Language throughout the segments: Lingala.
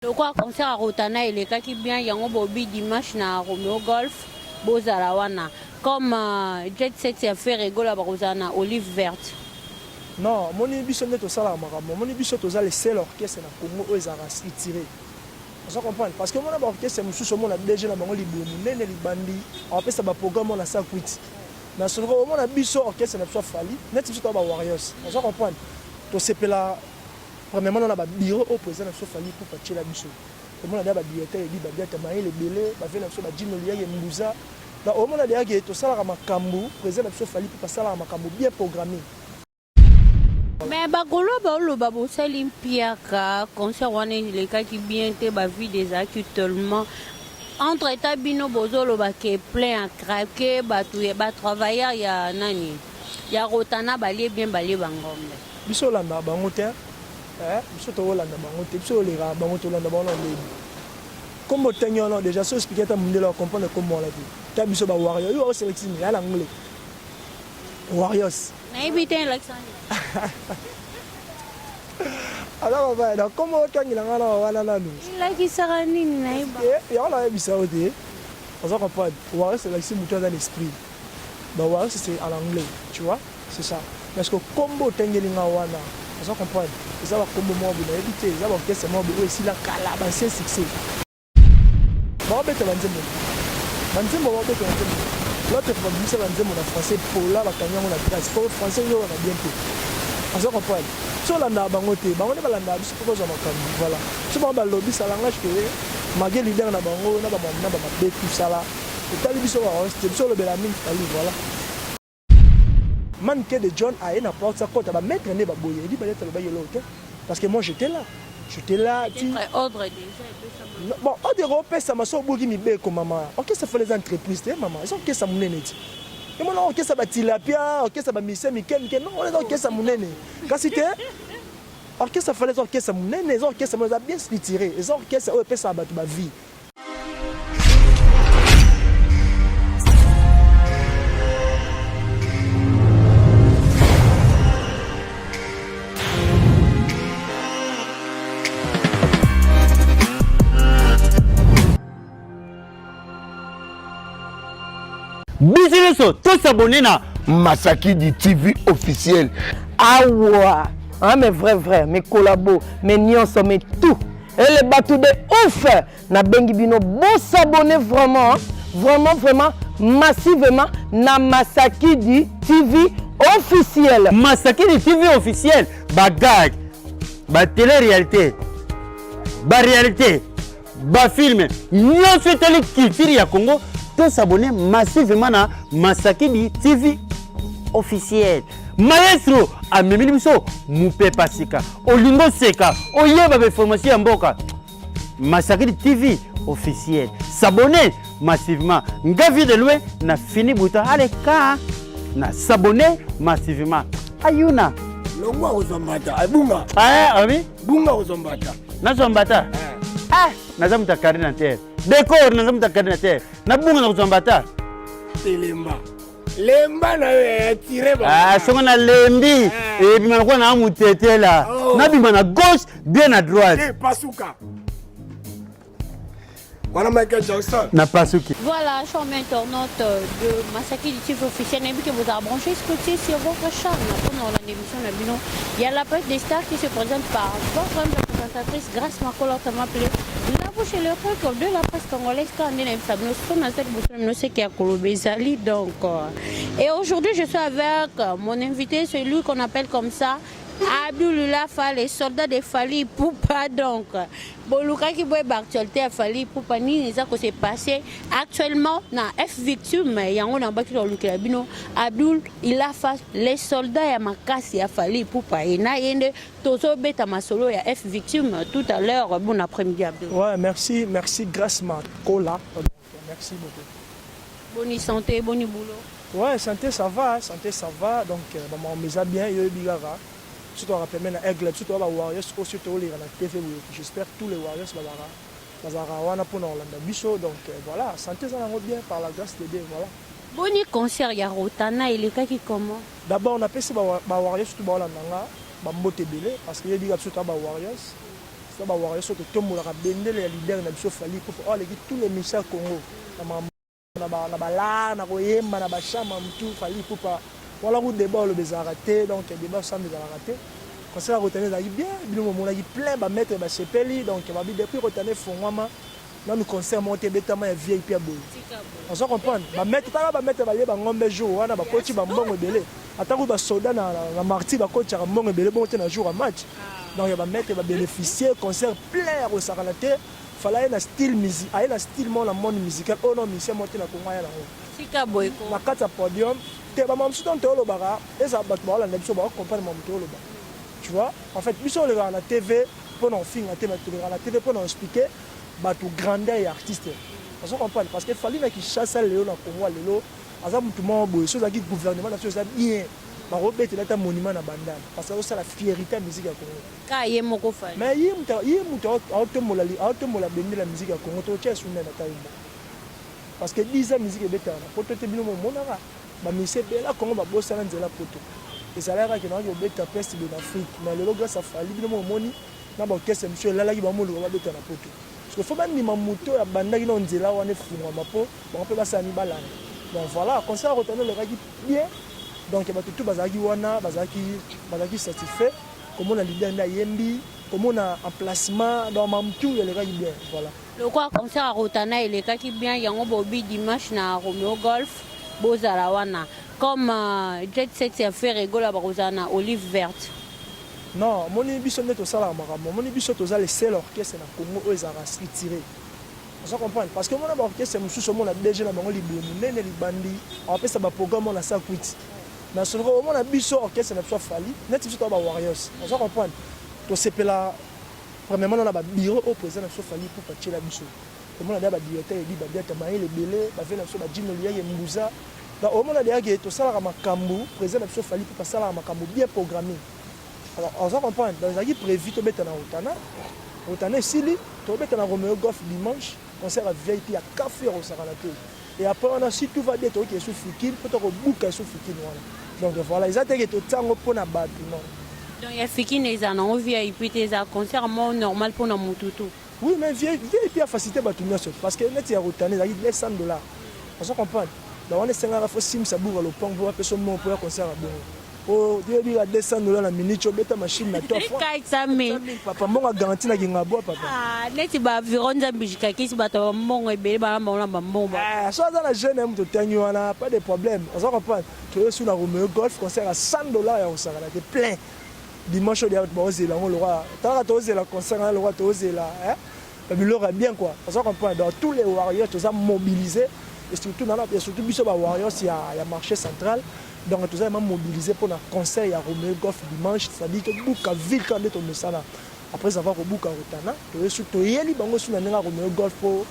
Le quoi concert à Rotana et les cas qui bien yango bobi dimanche na Romeo Golf bozalawana comme Jet Set c'est fait rigoler barozana olive verte. Non, mon biso net au sala makambo, mon biso toza le seul orchestre na Congo aux aras tiré. Vous comprenez parce que mon orchestre mususu mon a déjà na bango libu munene libandi, on peut ça ba programme on a ça quit. Na solo mon a biso orchestre na so fali, net biso to ba Warriors. Vous comprenez? To sepela premièrement on a ba bureau au président na so fali pour partir la biso. Comme on a ba directeur dit ba directeur maï le belé, ba fait na so ba Jino Lia Mbuza. Da au mon a déjà que to sala makambo, président na so fali pour passer la makambo bien programmé. Mais bagolo baolo babo salim piaka concert wana les cas qui bien te ba vie des actuellement entre état bino bozolo ba ke plein à craquer ba tout ba travailler ya nani ya Rotana balie bien balie bangombe biso landa bango te biso to landa bango te biso le ra bango to landa bango le comme tenyo non déjà so expliquer ta mundelo comprendre comment la vie ta biso ba warrior yo sélectionné ya l'anglais Warriors. Alors, comment tu as dit que tu as l'esprit. C'est à l'anglais, tu vois, c'est ça. Parce que combo tengelinga wana, vous comprenez. Ça va comme moi vous éviter, ça va que c'est moi aussi la calabasse succès. Bon bête banzemo. Banzemo bon bête banzemo. L'autre fois vous savez banzemo na français pour là ba kanya na grâce. Pour français yo on a bien tout. Vous comprenez. So la na bango te, bango ne ba la na biso pour zo makambi. Voilà. So ba lobby ça langage que magé leader na bango na ba bête tout ça là. Et tali biso wa host, biso le belamine tali voilà. Man que de John a une porte ça côté ba mettre ne ba boye, dit ba être le ba yelo OK. Parce que moi j'étais là. J'étais là, tu ordre déjà. Bon, on dirait au ça m'a sorti mi bé comme maman. OK, ça fait les entreprises, maman. Ils ont que ça mon nene. Et moi OK ça va tilapia, OK ça va mise Mikel, non, on est OK ça mon nene. Quand c'était OK ça fait les OK ça mon nene, ils ont OK ça m'a bien tiré. Ils ont OK ça au ça battre ma vie. Business, tous s'abonner à Masaki du TV officiel. Ah ouais, hein, mais vrai, mes collabos, mes nions, mais tout. Et les bateaux de ouf, na bengi bino, bon s'abonner vraiment, vraiment, massivement, na Masaki du TV officiel. Masaki du TV officiel, bagag, ba télé-réalité, ba réalité, ba film, nions sur télé culture ya Congo. S'abonner massivement à Masaki du TV officiel. Maestro a memeli biso mupe pasika olingo seka oyeba be formation mboka Masaki du TV officiel. S'abonner massivement ngavi de loin na fini buta aleka na s'abonner massivement ayuna longwa ozombata abunga abi bunga ozombata na zombata nazamuta karina terre décor nazamuta karina terre na bunga na kuzombata telemba lemba na tiré ba songa na lembi et puis maintenant na mutete là na bima na gauche bien à droite pasuka voilà Michael Jackson na pasuki. Voilà, je suis un internaute de Masaki du TV officiel. Et que vous avez branché écoutez sur votre chaîne. Pendant l'émission, il y a la presse des stars qui se présente par votre présentatrice Grâce Makola Tamapele. La bouche et le compte de la presse congolaise quand on est donc. Et aujourd'hui, je suis avec mon invité, celui qu'on appelle comme ça. Abdoulula Fall, les soldats de Fali Poupa donc. Boluka qui boit l'actualité à Fali Poupa ni ça que c'est passé actuellement na F victime yango na baki dans le Bino Abdoul il a fait les soldats ya makasi à Fali Poupa et na yende tozo beta masolo ya F victime tout à l'heure bon après-midi Abdoul. Ouais, merci Grâce Makola. Merci beaucoup. Bonne santé, bon boulot. Ouais, santé ça va donc maman me a bien yo bigara. Surtout rappelle maintenant Aigle, surtout les Warriors, surtout les TV. J'espère que tous les Warriors vont pour Bicho. Donc voilà, santé ça va bien par la grâce de Dieu. Voilà. Bon concert ya Rotana et les cas qui comment? D'abord on appelle ça Warriors surtout Nanga, Mbote Belé parce qu'il y a des surtout Warriors. ça va voir ce que tout le monde a bendé les leaders na biso fali pour oh les tous les méchants Congo na bala na koyemba na bachama mtu fali pour pas voilà route débat le bezara raté donc débat sans bezara raté quand ça retenir ça bien bino mo na plein ba mettre ba sepeli donc ba bi depuis retenir fongwama na nous concert monter betama ya VIP ya boy on se comprendre ba mettre ba mettre ba yeba ngombe jour wana ba coach ba mbongo belé atako ba soda na marti ba coach ya mbongo belé bon na jour à match donc il va mettre va bénéficier concert plein au Saranaté fallait un style musique un style mon monde musical oh non monsieur monter na Congo ya nango sika boyko na kata podium te ba mamsu ton tolo bara et ça bat ba la biso ba comprendre mon tolo ba tu vois en fait biso le à la TV pour non film à la TV pour non expliquer ba tout grandeur et artiste on se comprend parce que fallait na qui chasse Léo na Congo lelo aza mutu mo boy so za ki gouvernement na so za bien ba robete la ta monument na bandana parce que ça la fierté de musique ya Congo ka ye moko fa mais mutu automola bende la musique ya Congo to tche sunna na taimba parce que 10 ans musique ebeta na poto te bino mo monaka ba mise bela Congo ba bossa na nzela poto et ça là que na yo beta peste de l'Afrique mais le grâce à fali bino mo moni na ba kesse monsieur la ki ba mo lo ba beta na poto parce que faut ba ni mamuto ya bandaki na nzela wana fungwa mapo ba pe ba sani balana donc voilà comme ça retenir le ragi bien donc il y a tout bazaki wana bazaki certifié comme on a leader na yembi comme on a emplacement dans mamtu il le ragi bien voilà le quoi concert à Rotana il est kaki bien yango bobi dimanche na Romeo Golf bozala wana comme Jet Set c'est faire rigolo à Rosana Olive Verte non moni biso neto sala makambo moni biso toza le seul orchestre na Congo où ils ont retiré on comprend parce que mon orchestre mususu mon a déjà na bango libé munene libandi on appelle ça ba programme on a ça quit mais sur le moment na biso orchestre na biso fali net biso ba warriors on comprend to sepela premièrement on a ba bureau au président na biso fali pour patcher la biso comme on a ba directeur et ba directeur maï le belé ba vena biso ba Jino Lia ye Mbuza donc au moment là que to sala makambu président na biso fali pour passer la makambu bien programmé alors on comprend dans ça qui prévu to beta na Otana sili to beta na Romeo Golf dimanche concert à VIP à café au Saranaté et après on a si tout va bien to qui est sous fikir peut to bouka sous fikir donc voilà ils attaquent tout tango pour na batu non donc il fikir les ana on VIP des concert normal pour na mututu oui mais VIP a facilité batu nyonso parce que net ya Otana ça dit $100 on se comprend donc on est 5 fois sim ça bourre le pont pour personne mon pour concert à bon oh Dieu dit à $200 la minute tu beta machine na toi papa mon garantie na kinga bois papa ah neti ba vironza bijika kisi bato mongo ebele ba mbona ba mbomba ah so dans la jeune aime to tenyo wana pas de problème on se comprend tu es sur la Romeo Golf concert à $100 ya osaka là plein dimanche dia ba ozela ngo le roi tant que ozela concert le roi to ozela hein mais l'aura bien quoi on se comprend dans tous les warriors tous a mobilisé et surtout dans la surtout biso ba warriors il y a marché central donc tout ça est mobilisé pour un concert à Romeo Golf dimanche c'est-à-dire que bouka ville quand est au sala après avoir au bouka Rotana to surtout yeli bango sur na Romeo Golf pour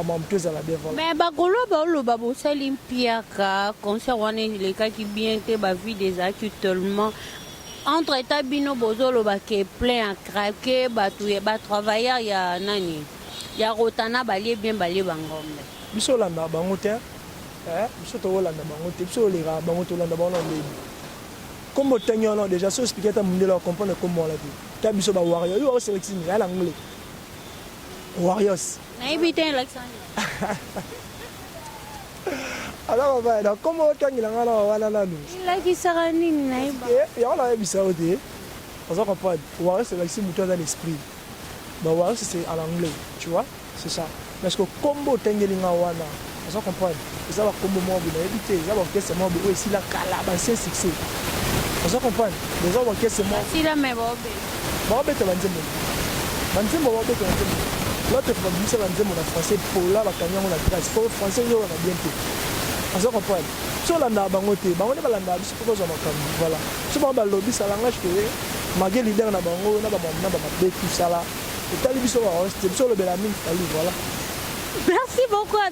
amamteuse à la devant mais bakolo ba lo ba bo salimpia ka concert wana le cas qui bien te ba vie des actuellement entre état bino bozolo ba ke plein à craquer ba tout ba travailleurs ya nani ya Rotana balie bien balie bangombe biso landa bango te biso to landa bango te biso lera bango to landa bango lebi comme tenyo non déjà so expliquer ta mundela comprendre comment la vie ta biso ba warrior yo sélection ya l'anglais warriors na ibite Alexandre alors va donc comment tangi la ngana wana nanu la ki sarani na iba ya la bisa ode on se comprend warriors sélection muto dans l'esprit ba warriors c'est en anglais tu vois c'est ça parce que combo tengeli nga wana on se comprend ça va combo mo bi na ebité ça va que c'est mo bi aussi la kala ba c'est succès on se comprend les autres que c'est mo si la me bobe bobe te banzembo bobe te banzembo l'autre fois bi ça banzembo na français pour là ba kanya na grâce pour français yo na bien te on se comprend so la na bango te bango ne ba la na biso ko zo makambi voilà so ba lobby ça langage que magé leader na bango na ba be tout ça là et tali biso wa rester biso le belamine tali voilà. Merci beaucoup à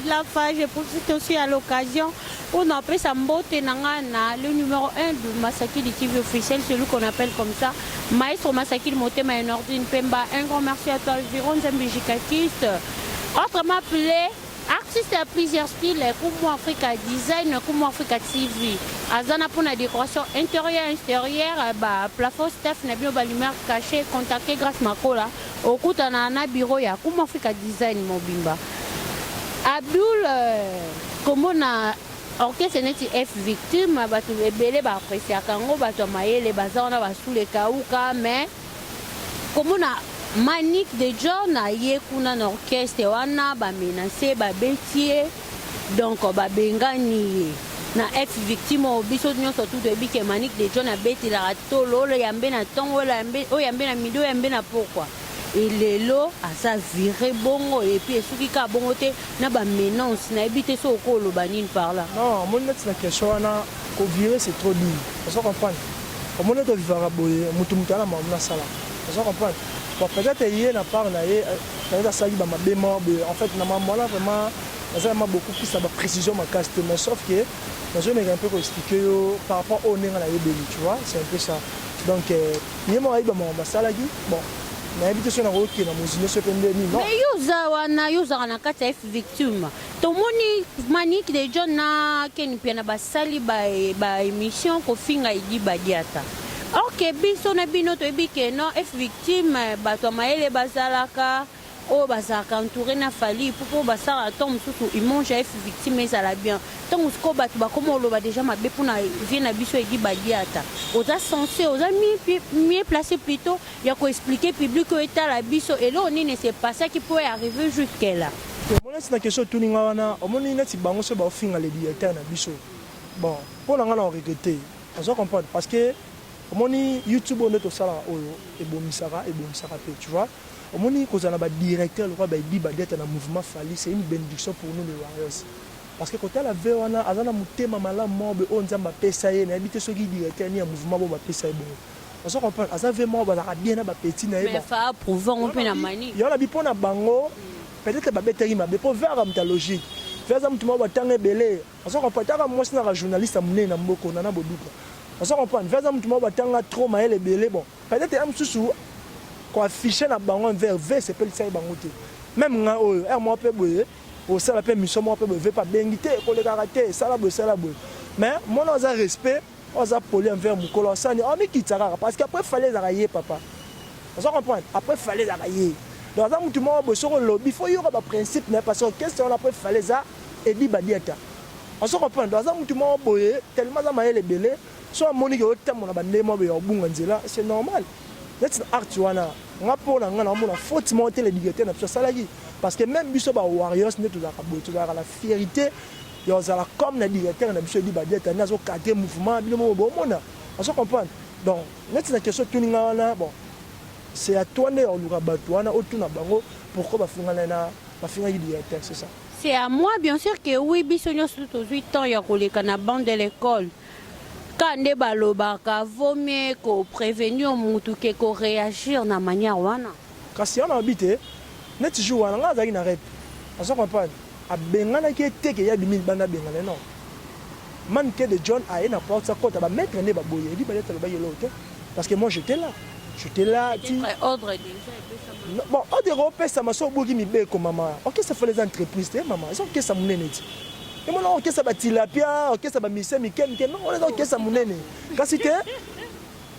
la fin. Je profite aussi à l'occasion. On appelle ça Mbote Nangana, le numéro 1 de Masaki du TV officiel, celui qu'on appelle comme ça. Maestro Masaki de Motema et Nordine Pemba. Un grand merci à toi, Viron Zambijikatiste. Autrement appelé artiste à plusieurs styles, Kumu Africa Design, Kumu Africa TV. azana pour la décoration intérieure extérieure ba plafond Steph na bio ba lumière cachée contacter grâce makola okutana na bureau ya Kuma Africa Design mobimba Abdul comment na orchestre neti F victime batu ebele ba apprécier kango batu mayele bazana ba sous les kauka mais comment na Manique de John na ye kuna na orchestre wana ba menacer ba betier donc ba bengani na F victime biso nyonso tout ebi ke Manique de John abeti la tolo le yambe na tongo la yambe o yambe na mido yambe na pourquoi et lelo asa viré bongo et puis soki ka bongo te na ba menace na ebité so ko lo banine par là non mon net na question wana ko virer c'est trop dur on comprendre comme on est de vivre boye mutu mutu na mamna sala on comprendre bon peut-être hier na part na ye peut-être ça qui ba mabema en fait na maman là vraiment ça m'a beaucoup plus de précision ma casse mais sauf que je vais un peu expliquer par rapport au nez à la yébeli, tu vois, c'est un peu ça. Donc il m'a dit bon na invitation na roki na muzine se pendeni non mais yuza na kata F victime tomoni Manique de John na ken pia na basali ba émission ko finga idi badiata OK biso na bino to ebike non F victime bato maele bazalaka o bazaka entouré na fali pour basara tombe surtout il mange F victime mais ça la bien tant ko bato ba comme on déjà mabe pour na vie na biso idi badiata oza censé oza mieux placé plutôt il y a ko expliquer public que état la biso et là on ne sait pas ça qui peut arriver jusque là mon c'est une question tout ninga wana omoni neti bango so ba finga le directeur na biso bon pour nga na regretter on doit comprendre parce que omoni YouTube on est au sala oyo ebomisaka pe tu vois omoni kozana ba directeur le quoi ba di ba dette na mouvement fali c'est une bénédiction pour nous les Warriors parce que quand la ve wana azana mutema mala mobe on nzamba pesa ye na habite soki directeur ni ya mouvement bo ba pesa ye bon on se comprend asa ve mo ba bien na ba petit na ye mais fa prouver on peut na mani yo na bipona bango peut-être ba beteri ma be pour vers am ta logique vers am tuma ba tanga belé on se comprend ta moi c'est na journaliste amune na mboko na boduka on se comprend vers am tuma ba tanga trop ma ele belé bon peut-être am susu ko afficher na bango vers v c'est peut ça bango te même nga oyo moi pe boye au ça la pe mission moi pe veut pas bengité ko le caractère ça la boye mais mon oza respect oza poli envers mukolo sani on mi kitaka parce qu'après fallait zarayer papa on se comprend après fallait zarayer donc ça mutu mo bo soko lobby faut y avoir principe mais parce que question après fallait ça et dit badiata on se comprend donc ça mutu mo boye tellement ça maye le belé so moni ke otamona bande mo be obunga nzela c'est normal c'est art wana nga pona nga na mona faute monter les directeurs na biso salaki parce que même biso ba Warriors ne tout la fierté yo za comme na directeur na biso di ba deta na zo cadrer mouvement bi mo bo mona on se comprend donc net na question tuninga wana bon c'est à toi ne on lura batwana otuna bango pourquoi ba finga na ba finga di directeur c'est ça c'est à moi bien sûr que oui biso nyonso tout 8 ans ya koleka na bande de l'école quand ne balobaka vaut mieux ko prévenir mutu ke ko réagir na manière wana kasi on habite net jour wana nga zaki na rep on se comprend a bengana ki teke ya bimil banda bengana non Manique de John a na porte sa côte ba mettre ne ba boye di ba lettre ba yelo te parce que moi j'étais là ordre déjà bon ordre européen ça m'a so boki mi be ko maman OK ça fait les entreprises maman ils ont que ça munene ti et moi non OK ça ba tilapia OK ça ba mise miken non on est OK ça munene kasi te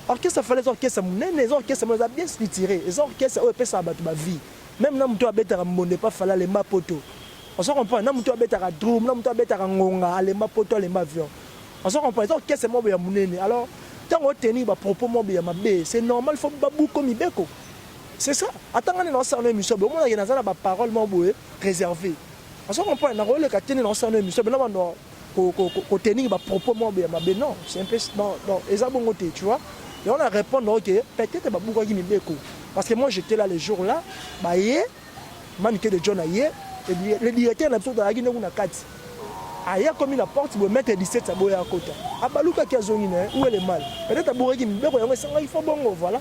OK ça fait les OK ça munene ils ont OK ça m'a bien tiré ils ont OK ça OP ça ba vie même na mtu abeta monde pas fala les mapoto on se comprend na mtu abeta ka drum na mtu abeta ka ngonga les mapoto les avions on se comprend ils ont OK ça mo ya munene alors tant on tenir ba propos mo ya mabe c'est normal faut ba buko mi beko c'est ça attends on ça na émission bon on a na ba parole mo boye réservé on se comprend na role ka tenir ça na émission na no ko tenir ba propos mo ya mabe non c'est un peu non eza bongo te tu vois et on a répondre OK peut-être ba buko mi beko parce que moi j'étais là les jours là ba yé Manique de John aye et le directeur na biso da yaki na kati aya comme la porte pour mettre 17 aboya kota abaluka ki azongi ne où est le mal peut-être aboreki mbeko yango sanga il faut bongo voilà.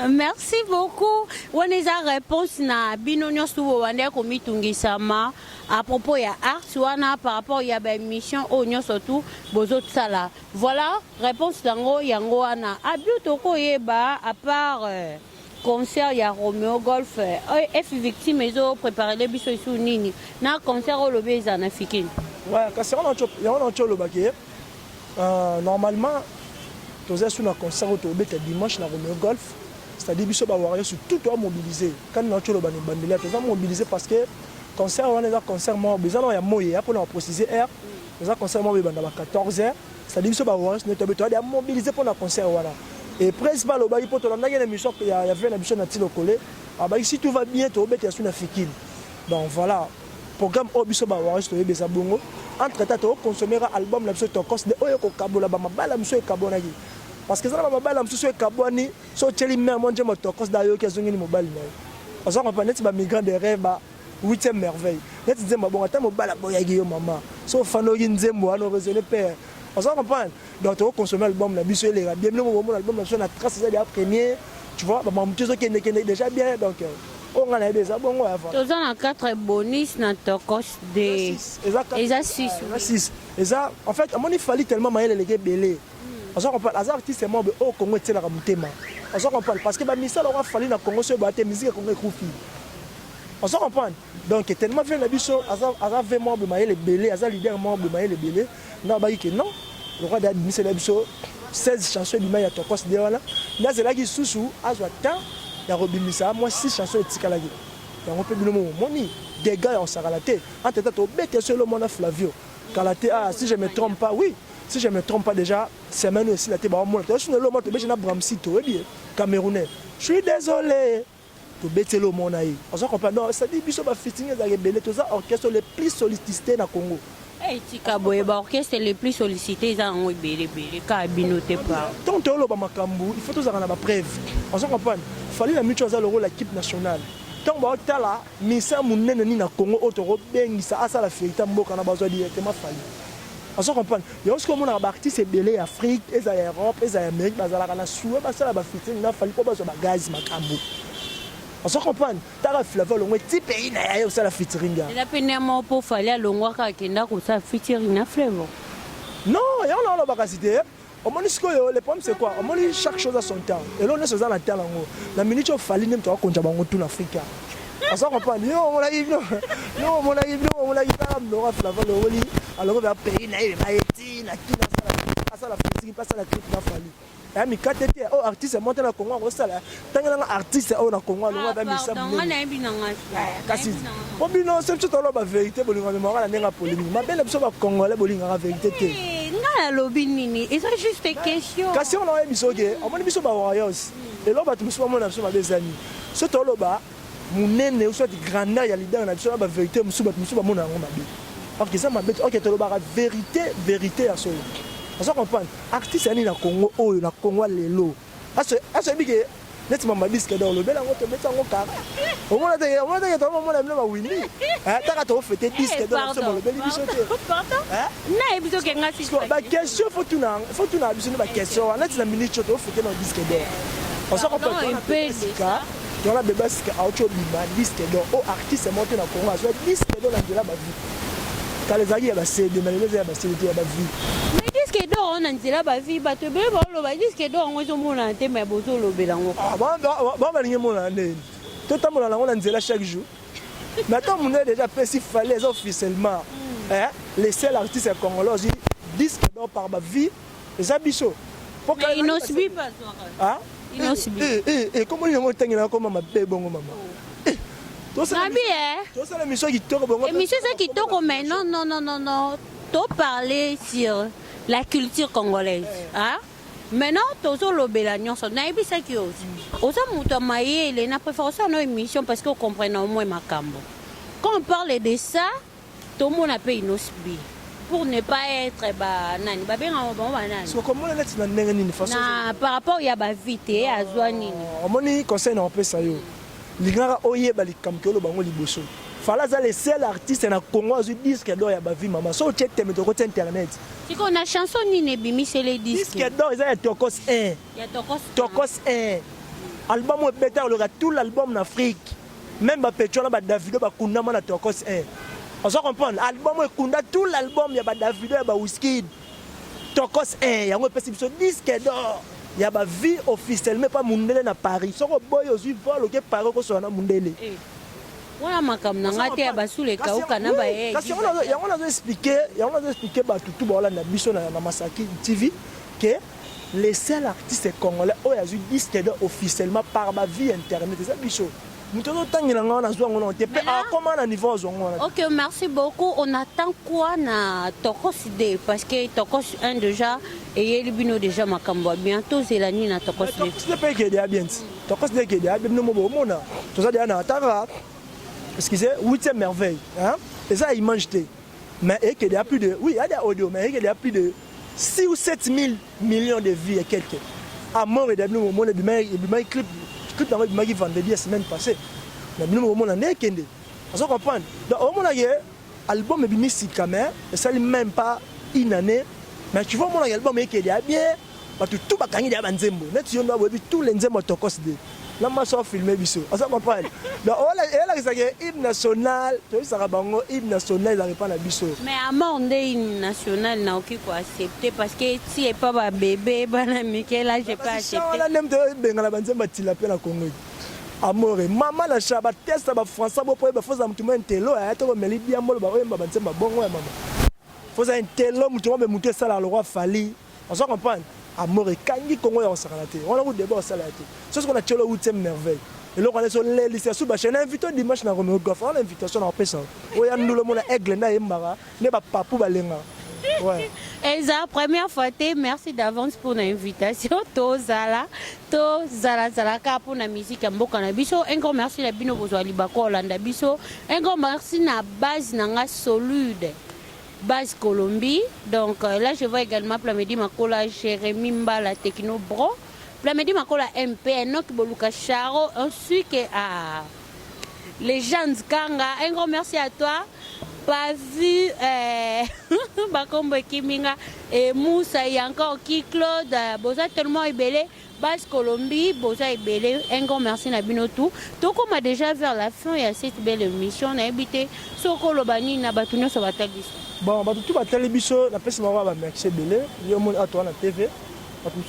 Merci beaucoup. On est à réponse na bino nyonso wande ko mitungisama à propos ya art wana par rapport ya ba émission o nyonso tout bozo sala. Voilà réponse dango yango wana. Abio toko yeba à part concert ya Romeo Golf F victime ezo préparer les biso isu nini na concert o lobe za na fikini. Ouais, kasi on a cholo baki Normalement, tu as un concert où tu as dimanche dans le golf. C'est-à-dire que tu as sur tout mobilisé. Quand tu as mobilisé parce que concert, on a un concert mort. Il y a un moyen pour préciser R. Il y a un concert mort à 14h. C'est-à-dire que tu as mobilisé pour un concert. Et principal, il y a une émission qui a fait une émission de collé. Si tout va bien, tu as une fikine. Donc voilà. Programme Obiso Bawaris, tu as bongo. Entre-temps, tu consommeras l'album de Tokos de Oyoko Kabola, Bamabala, Monsieur Kabonagi. Parce que ça va mal am susu kabwani so cheli me mon jemo tokos da yo kezongi ni mobile na. Ozo ko pa net ba migrant de rêve ba 8e merveille. Net nzemba bon ata mobile boyagi yo mama. So fano yi nzembo ano raisonner père. Ozo comprendre. Donc tu consommer l'album na biso les bien mon album na so na trace ça déjà premier. Tu vois ba mamtu so kende déjà bien donc on a des abongo avant. Tu as 4 bonus na tokos de Eza 6. Et ça en fait à mon il fallait tellement mailler les belé. On comprend les artistes sont au Congo et la Mutema. On comprend parce que Missa aura fallu dans le Congo sur la musique Congo Koufi. On comprend. Donc tellement fait la biso à 20 membres mailler les belés, à leader membre mailler les belés. Non bah que non. Le roi d'administrer la biso 16 chansons du mailler tokos de là. Là c'est là qui sous à joie temps ya robimisa moi 6 chansons de tikalagi. Donc on peut dire moni des gars on s'arrêter. Entre temps au bête sur le monde Flavio. Kalaté si je me trompe pas oui. Si je ne me trompe pas déjà, c'est même aussi la tête. Je suis un Bramsito, Camerounais. Je suis désolé. Tu bêtes le monde. On se comprend. Non, ça dit que les fitting les orchestres les plus sollicités dans le Congo. Et Tikaboé, l'orchestre les plus sollicités, ils ont été cabinotés par. Tant que le Bamakambu, il faut tous avoir la preuve. On se comprend. Il fallait la mutuelle le rôle de l'équipe nationale. Tant que tu as là, Missa Mounen ni na Congo, Otoro, Bengisa, Asa la Férité, Mboka, na besoin directement fallu. On se comprend. Il y a aussi comme on a artiste belé Afrique, et Europe, et Amérique, mais à la souhait, parce que la fitting n'a fallu pas besoin de gaz, macambo. On se comprend. T'as la flavor, le petit pays n'a aussi la fitting. Il a peine pour faire à l'ongwa qui n'a pas ça fitting na flavor. Non, il y a un autre cité. Au moins, le problème c'est quoi? Au moins, chaque chose a son temps. Et là, on est sur la terre. La minute où il fallait même toi qu'on a tout l'Afrique. On se comprend. Yo, on a eu, on a flavor, le Oli. Alors on va payer naïve maïti na qui na ça la physique pas ça la clip na fali et mi katete oh artiste monte na Congo ko sala tanga na artiste au na Congo no ba mi sa on a bi na kasi o bi no c'est tout la vérité bolinga me mora na nga polémique ma belle biso ba congolais bolinga la vérité te nga lobi nini et ça juste question kasi on a biso ke on biso ba warriors et là ba tu biso mona biso ba des amis ce tolo ba munene ou soit grandeur ya leader na biso ba vérité biso ba mona ngoma bi. Ok, ça m'a dit, ok, tu as la vérité à ce moment. On se comprend. Artiste est dans le Congo, oh, dans le Congo, les lots. À ce moment, net m'a dit que dans le bel angle, tu mets en carré. Au moins, tu as winné. Tu as fait disque dans le bel question, faut tout la question. On a dit la minute, tu as fait dans le disque d'or. On se comprend. Dans la bébé, c'est un disque d'or. Oh, artiste est monté dans le Congo, c'est un disque d'or dans la vie. Quand les amis ont CD, mais les amis ont CD, ils ont vie. Mais disque d'or, on a dit la vie, bah tu peux pas le disque d'or, on a mon anté, mais bon, le bélan. Ah bon, mon année. Tout le monde on a dit là chaque jour. Maintenant, on a déjà fait s'il fallait officiellement. Les seuls artistes congolais disque d'or par ma vie, les abisso. Mais ils n'ont subi pas, ah? Ils n'ont subi. Et comment ils ont été là comme ma bébé, bon maman. Émission ça qui toque mais non. Tu parler sur la culture congolaise. Hein? Maintenant, tu as le bélagnon, ça n'a pas ça qui aussi. Osa Moutamaye, il a préféré ça dans émission parce qu'on comprend au moins ma cambo. Quand on parle de ça, tout le monde a payé nos subi. Pour ne pas être banane. Par rapport à la vite, à Zouanini. On conseille un peu ça. Lingara oyeba likamkelo bango liboso. Fala za les seuls artistes na Congo azu disque d'or ya ba vie mama. So check te metoko internet. Si qu'on a chanson ni ne bimi c'est les disques. Disque d'or ils a Tokos 1. Il y a Tokos 1. Album au better le tout l'album en Afrique. Même ba Petrola ba Davido ba kundama na Tokos 1. On se comprend. Album au kunda tout l'album ya ba Davido ya ba Wizkid. Tokos 1 yango pesi biso disque d'or. Il y a ma vie officielle, mais pas Mundele à Paris. Si on boy aussi vol, ok, Paris, qu'on soit à Mundele. wana makambo na nga te ya basule kauka na baye kasi yango nazo expliquer bato tout baolanda biso na Masaki TV que les seuls artistes congolais oyo azwi disque d'or officiellement par ba vie internet eza biso mutu ozotangela nga wana azwa ngo te mpe akoma na niveau azwa ngo wana. Ok, merci beaucoup. On attend quoi na Tokos D parce que Tokos 1 déjà et Elbino déjà makambo bientôt zelani na Tokos D. Tokos D pe ke dia bien. Tokos D ke dia bien no mo mona. Toza dia na atara. Excusez, 8e merveille, hein? Et ça il mange té. Mais et que il y a plus de oui, il y a des audio mais il y a plus de 6 ou 7 000 millions de vues et quelques. À mort et d'abord mon le clip dans le magi vendredi la semaine passée. Mais nous on a né kende. On comprend. Donc on a album et musique mais ça même pas une année. Mais tu vois mon album et qu'il y a bien parce que tout ba kangi dia banzembo. Net yo ndo bobi tout les nzembo Tokos D. Là moi ça filmer biso. On comprend. Donc on a ça hymne national, tu sais ça bango hymne national il pas na biso. Mais à mon hymne national na oki ko accepter parce que si est pas ba bébé bana Mikel là j'ai pas accepté. On a même de bengala banzembo tilapé na Congo. Amore mama na shaba test ba français bo po ba foza mutu mentelo ya to meli bia molo ba oyemba banzembo bongo ya mama. Foza intelo mutu mo be mutu sala le roi Fali. On se comprend. Amore kangi Congo ya osakalate. On a eu débat osalate. C'est ce qu'on a tué le 8e merveille. Et là on est sur les lycées sous ba chaîne invité dimanche na Romeo Goff. On l'invitation na pesa. Oya ndulu mo na aigle na yembara ne ba papu balenga. Ouais. Eza première fois merci d'avance pour l'invitation. Tozala ka pour la musique mboka na biso. Un grand merci la bino bozwa libako Olanda biso. Un grand merci na base nanga Solude. Base Colombie. Donc là je vois également Plamedi Makola Jérémy Mbala Techno Bro. Plamedi Makola MP Enoch Boluka Charo ainsi que à Legends Kanga. Un grand merci à toi. Pas vu Bakombo Kiminga et Moussa et encore qui Claude Boza tellement ébélé. Base Colombie, Boza ébélé. Un grand merci Nabino tout. Donc on a déjà vers la fin et à cette belle émission on a habité Soko Lobani Nabatuno Sabatagis. Bon, tout va télé biso, la personne va merci belé, yo mon à toi na TV.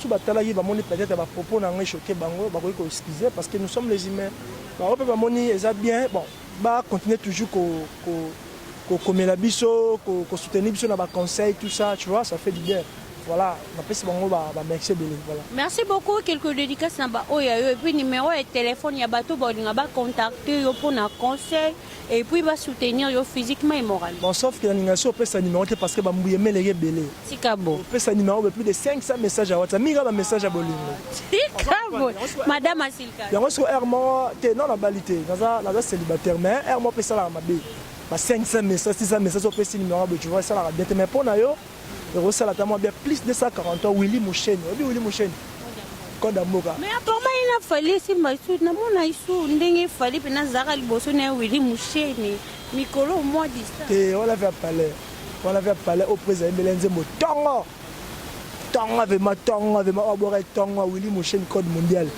Tout va télé va moni peut-être va propos na choqué bango, va ko excuser parce que nous sommes les humains. Ba va moni ça bien, bon, va continuer toujours comme la biso, ko soutenir biso na ba conseil tout ça, tu vois, ça fait du bien. Voilà, la personne va merci belé, voilà. Merci beaucoup, quelques dédicaces na ba oya et puis numéro et téléphone ya bato ba linga ba contacter yo pour na conseil. Et puis va soutenir yo physiquement et moralement. Bon, sauf que l'animation peut sa numéro parce que bambouye me les belé. Sikabo. Peut sa numéro plus de 500 messages à WhatsApp. Mira ba message à Bolingo. Sikabo. Madame Asilka. Yango so ermo te non la balité. Naza célibataire mais ermo peut ça la mabe. Ba 500 messages, 600 messages peut sa numéro tu vois ça la bien mais pour na yo. Et ça la tamo bien plus de 140 Willy Mouchen. Willy Mouchen. Mais apparemment il a fallu si maïsou na mona isu ndenge fallu pena zaka liboso na Willy Moucheni mikolo moi distance et on l'avait parlé au président Belenze Motongo avec ma abore tongo Willy Moucheni code mondial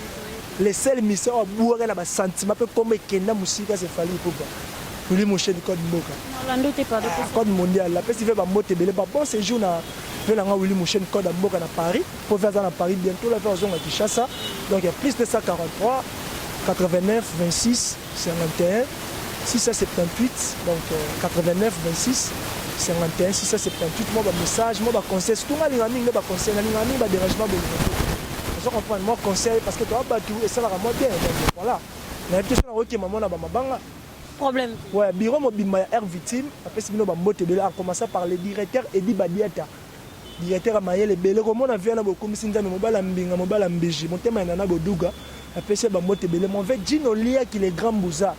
les seuls missions abore na ba sentiment peu comme kenda musika c'est fallu pour Willy Moucheni code mboka Orlando te parle code mondial la personne fait ba moté belé ba bon séjour na venant Willy Moucheni code à mboka na Paris pour faire ça à Paris bientôt la faire aux à Kinshasa donc il y a plus de 143 89 26 51 678 donc 89 26 51 678 moi message moi conseil tout ma ligne amie ba conseil na ligne amie ba dérangement de je comprends moi conseil parce que toi battu et ça la moi bien donc voilà mais question na OK maman na ba mabanga problème ouais bureau mobimba air victime après c'est bino ba mbote bela a commencé par le directeur Edi Badiata directeur a mayele bele comme on a vu na beaucoup misinza mais mobala mbinga mobala mbiji motema na boduga après c'est ba mbote bele mon fait Gino Lia qui les grands bouza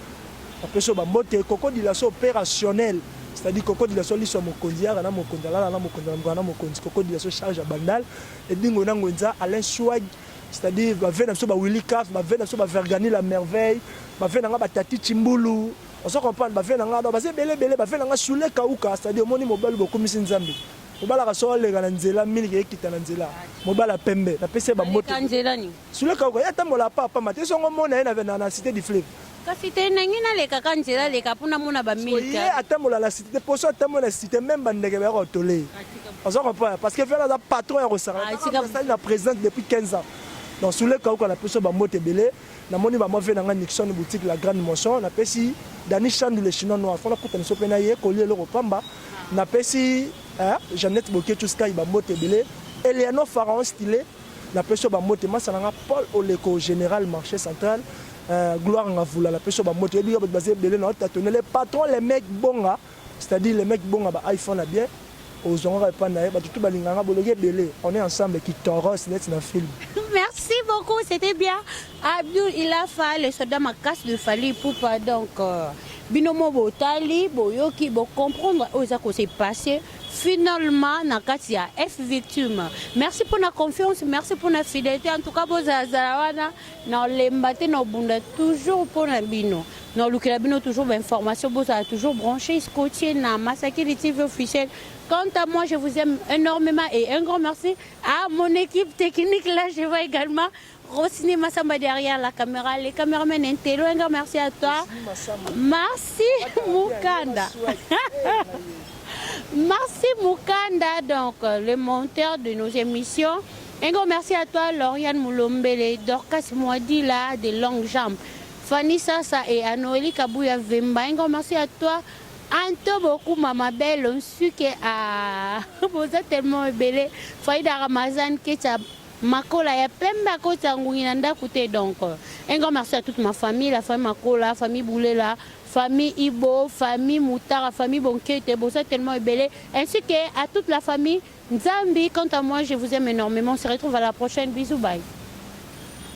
après ça ba mbote koko dilaso opérationnel c'est-à-dire koko dilaso liso mokonzi ya na mokonzi la na mokonzi na mokonzi koko dilaso charge à bandal et dingo na ngonza Alain Swag c'est-à-dire ba vena so ba Willy Caf ba vena so ba Vergani la merveille ba vena nga ba Tati Chimbulu on se comprend ba vena nga ba se bele ba vena nga Soule Kauka c'est-à-dire moni mobile beaucoup misinzambi mobala ka so le kana nzela mingi ekita na nzela mobala pembe na pese ba moto nzela ni Soule Kauka ya tambola papa mate so ngomona na na cité du fleuve kasi te nangina le kaka nzela le kapuna mona ba milka ye atambola la cité poso atambola la cité même bandeke ba ko tolé on se comprend parce que faire la patron ya Rosara na présente depuis 15 ans donc Soule Kauka na pese ba moto belé namoni bamove na nga Nixon boutique la grande motion napesi Dani Chandu le chinois noir fona kutana so pena ye koli eloko pamba napesi Jeannette Boketu Sky bambote belé Eleanor Pharaon stylé napesi bambote masalanga Paul Oleko général marché central gloire ngavula napesi bambote ebi basé belé na tatonner les patrons les mecs bonga c'est-à-dire les mecs bonga ba iPhone bien aux onga pas na ba tout balinganga bologe belé on est ensemble qui toros let's na film. Merci beaucoup, c'était bien. Abdul il a fait le soldat ma casse de Fally Ipupa donc binomo botali boyoki bo comprendre aux quoi s'est passé finalement na katia F victime. Merci pour la confiance, merci pour la fidélité en tout cas vos azarawana na lembate no bunda toujours pour la bino. Non lukela bino toujours d'informations vous a toujours branché scotché na Masaki TV officiel. Quant à moi, je vous aime énormément et un grand merci à mon équipe technique. Là, je vois également Rossini Massamba derrière la caméra, les caméramans Intello. Un grand merci à toi. Merci Mukanda. Merci Mukanda, donc le monteur de nos émissions. Un grand merci à toi, Lauriane Moulombele, Dorcas Moadi, là, de longues jambes. Fanny Sassa et Anoeli Kabouya Vemba. Un grand merci à toi. Anto beaucoup mama belle on su que vous êtes tellement belle Faïda Ramazan qui est makola ya pemba ko tangungi nanda koute donc un grand merci à toute ma famille la famille makola famille Boulela famille Ibo famille Moutara famille Bonkete vous êtes tellement belle ainsi que à toute la famille Nzambi. Quant à moi je vous aime énormément, on se retrouve à la prochaine, bisous bye.